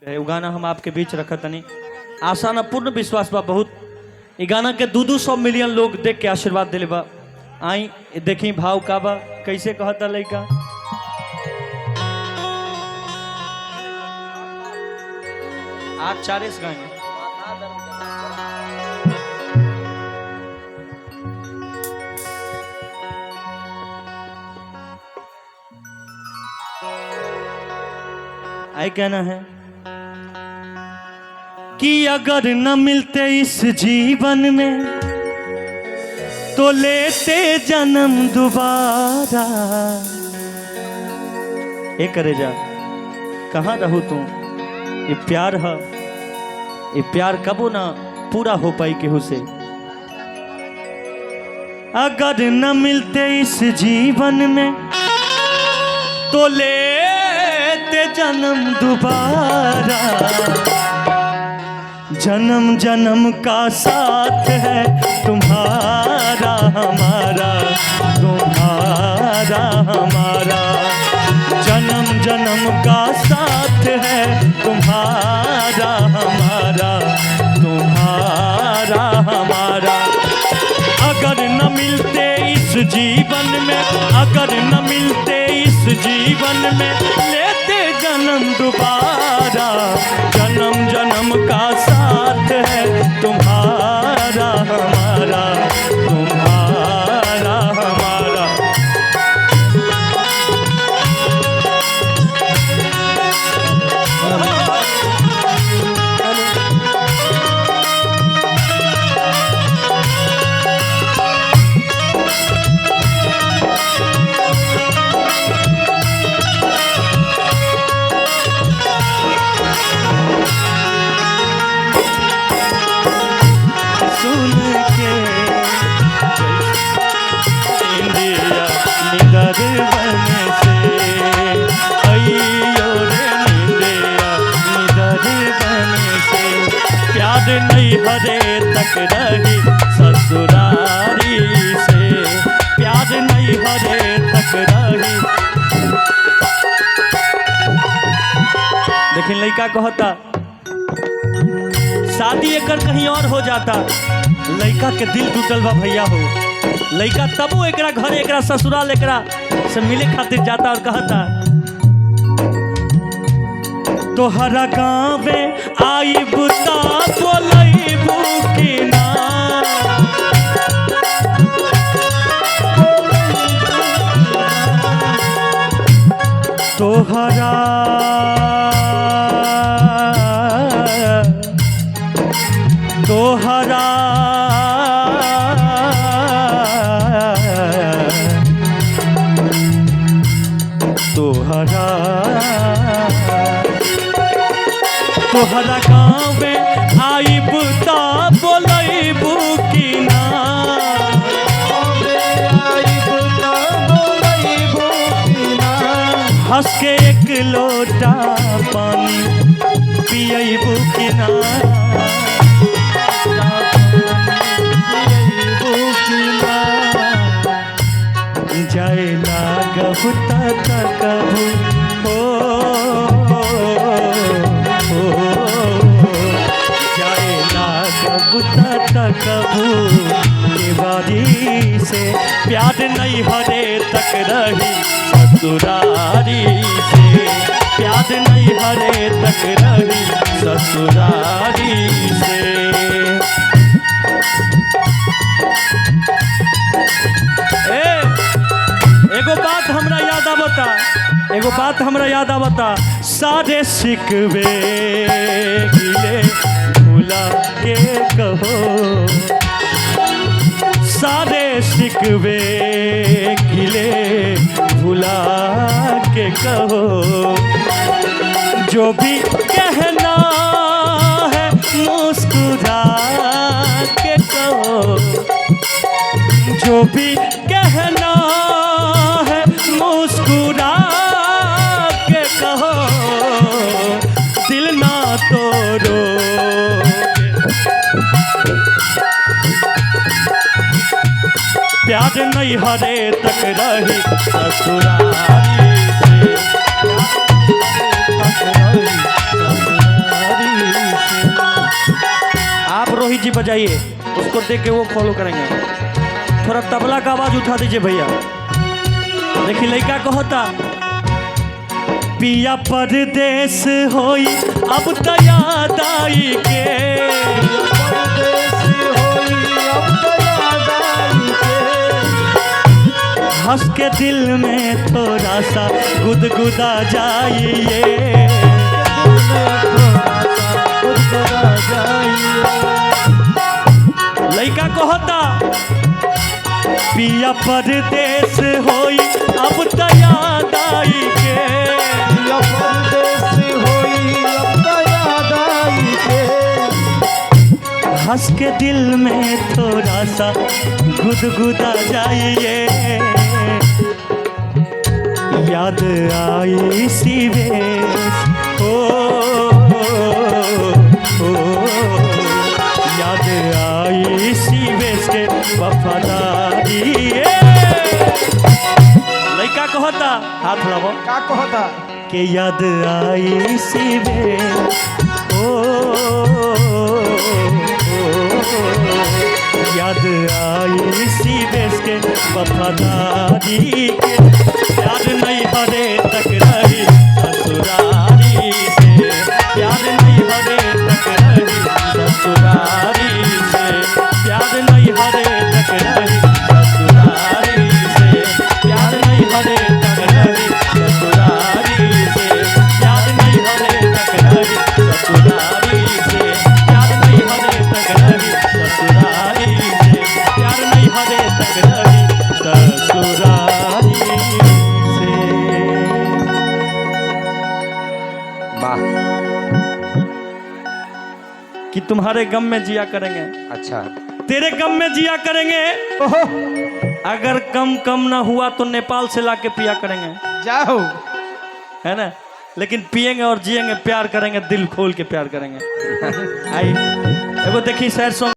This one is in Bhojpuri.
है वो गाना हम आपके बीच रखत तनी आशा न पूर्ण विश्वास बा बहुत ये गाना के 200 मिलियन लोग देख के आशीर्वाद दिले बा। आई देखी भाव का बा कैसे कहता लइका आज 40 गाने आई कहना है कि अगर न मिलते इस जीवन में तो लेते जन्म दोबारा। ए करे जा कहाँ रहू तू ये प्यार है ये प्यार कबो ना पूरा हो पाई केहू से। अगर न मिलते इस जीवन में तो लेते जन्म दोबारा। जन्म जन्म का साथ है तुम्हारा हमारा तुम्हारा हमारा। जन्म जन्म का साथ है तुम्हारा हमारा तुम्हारा हमारा। अगर न मिलते इस जीवन में अगर न मिलते इस जीवन में लेते जन्म दोबारा। जन्म जन्म का साथ है तुम्हारा हमारा तुम्हारा हमारा। नहीं हरे तक रही ससुरारी से प्यार नहीं हरे तक रही। लेकिन लड़का कहता शादी एकर कहीं और हो जाता। लड़का के दिल टूटल बा भैया हो। लड़का तबो एकरा घर एकरा ससुराल एकरा से मिले खातिर जाता और कहता तोहरा गाँवे आई बुता बोलैबू कि ना। तोहरा तोहरा तोहरा तोहरा गाँव में आई बुता बोलैबू कि ना। हंस के एक लोटा पानी पियबू कि ना। जाए लागबू तकबू हो जाए लागबू तकबू के बारी से। प्यार नहीं हरे तक रही ससुरारी से प्यार नहीं हरे तक रही ससुरारी से। एगो बात हमरा याद आवता एगो बात हमरा याद आवता। सारे सिकवे गिले भुला के कहो सारे सिकवे गिले भुला के कहो। जो भी कहना है मुस्कुरा के कहो। जो भी कहना है मुस्कुरा के कहो। दिल ना तोड़ो प्यार नहीं हरे तक रही ससुरारी से। रोहित जी बजाइए, उसको देख के वो फॉलो करेंगे। थोड़ा तबला का आवाज उठा दीजिए भैया। देखिए लड़का को होता पिया परदेस होई अब तो याद आई के, हंस के दिल में थोड़ा सा गुदगुदा जाइए। लड़का को होता पिया परदेस होई अब तो याद आई के, हंस के दिल में थोड़ा सा गुदगुदा जाइए। याद आई सी वेश याद आई सी वेश के वफादारी। लड़का कहता हाथ लाओ का कहता के याद आई सी वेश याद आई सी वेश के वफादारी के। याद नहीं हरे तक रही ससुरारी से, याद नहीं हरे तक रही ससुरारी से, याद नहीं हरे तक रही ससुरारी से, याद नहीं हरे तक रही ससुरारी से, याद नहीं हरे तक रही ससुरारी से, याद नहीं हरे तक रही ससुरारी से, याद नहीं हरे तक रही ससुरारी से। वाह, कि तुम्हारे गम में जिया करेंगे, अच्छा तेरे गम में जिया करेंगे। ओहो अगर कम ना हुआ तो नेपाल से लाके पिया करेंगे, जाओ, है ना। लेकिन पिएंगे और जिएंगे, प्यार करेंगे, दिल खोल के प्यार करेंगे। आई एगो देखी सैड सॉन्ग